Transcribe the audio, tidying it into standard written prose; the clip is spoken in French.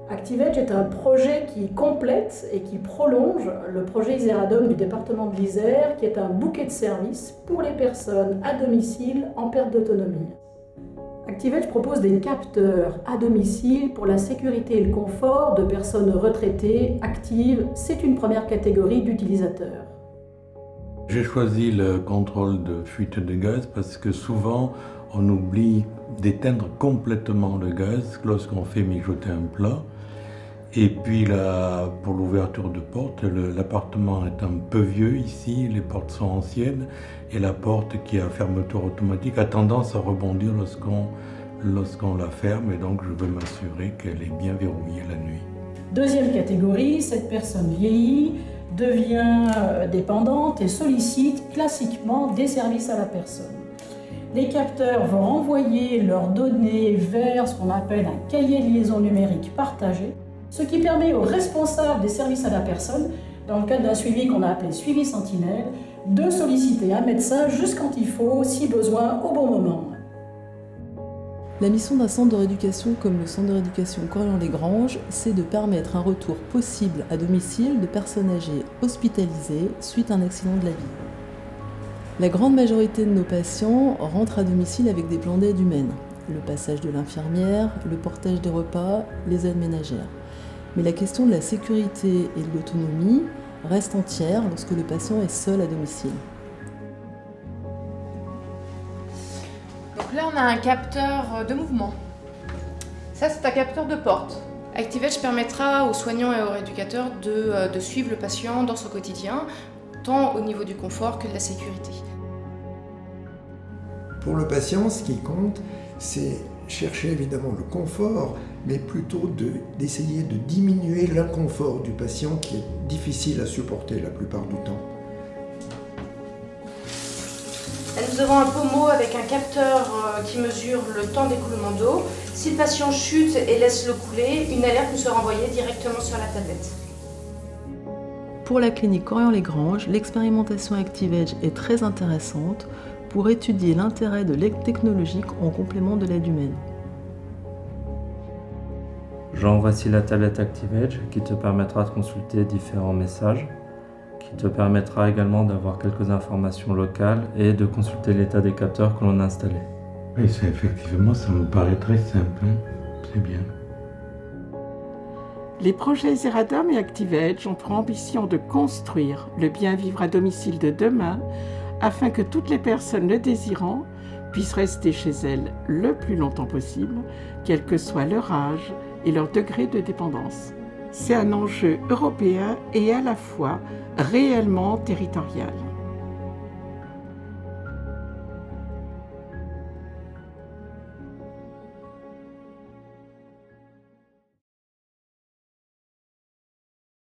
ActiveEdge est un projet qui complète et qui prolonge le projet Iseradom du département de l'Isère, qui est un bouquet de services pour les personnes à domicile en perte d'autonomie. ActiveEdge propose des capteurs à domicile pour la sécurité et le confort de personnes retraitées, actives. C'est une première catégorie d'utilisateurs. J'ai choisi le contrôle de fuite de gaz parce que souvent on oublie d'éteindre complètement le gaz lorsqu'on fait mijoter un plat. Et puis là, pour l'ouverture de porte, l'appartement est un peu vieux ici, les portes sont anciennes et la porte qui a fermeture automatique a tendance à rebondir lorsqu'on la ferme, et donc je veux m'assurer qu'elle est bien verrouillée la nuit. Deuxième catégorie, cette personne vieillit, devient dépendante et sollicite classiquement des services à la personne. Les capteurs vont envoyer leurs données vers ce qu'on appelle un cahier de liaison numérique partagé, ce qui permet aux responsables des services à la personne, dans le cadre d'un suivi qu'on a appelé suivi sentinelle, de solliciter un médecin juste quand il faut, si besoin, au bon moment. La mission d'un centre de rééducation comme le centre de rééducation Corian-les-Granges, c'est de permettre un retour possible à domicile de personnes âgées hospitalisées suite à un accident de la vie. La grande majorité de nos patients rentrent à domicile avec des plans d'aide humaine, le passage de l'infirmière, le portage des repas, les aides ménagères. Mais la question de la sécurité et de l'autonomie reste entière lorsque le patient est seul à domicile. Donc là, on a un capteur de mouvement. Ça, c'est un capteur de porte. ActiveEdge permettra aux soignants et aux rééducateurs de suivre le patient dans son quotidien, tant au niveau du confort que de la sécurité. Pour le patient, ce qui compte, c'est chercher évidemment le confort, mais plutôt d'essayer de diminuer l'inconfort du patient qui est difficile à supporter la plupart du temps. Nous avons un pommeau avec un capteur qui mesure le temps d'écoulement d'eau. Si le patient chute et laisse l'eau couler, une alerte nous sera envoyée directement sur la tablette. Pour la clinique Corian-les-Granges, l'expérimentation ActiveEdge est très intéressante pour étudier l'intérêt de l'aide technologique en complément de l'aide humaine. Jean, voici la tablette ActiveEdge qui te permettra de consulter différents messages, qui te permettra également d'avoir quelques informations locales et de consulter l'état des capteurs que l'on a installés. Oui, effectivement, ça me paraît très simple, c'est bien. Les projets Iseradom et ActiveEdge ont pour ambition de construire le bien vivre à domicile de demain afin que toutes les personnes le désirant puissent rester chez elles le plus longtemps possible, quel que soit leur âge et leur degré de dépendance. C'est un enjeu européen et à la fois réellement territorial.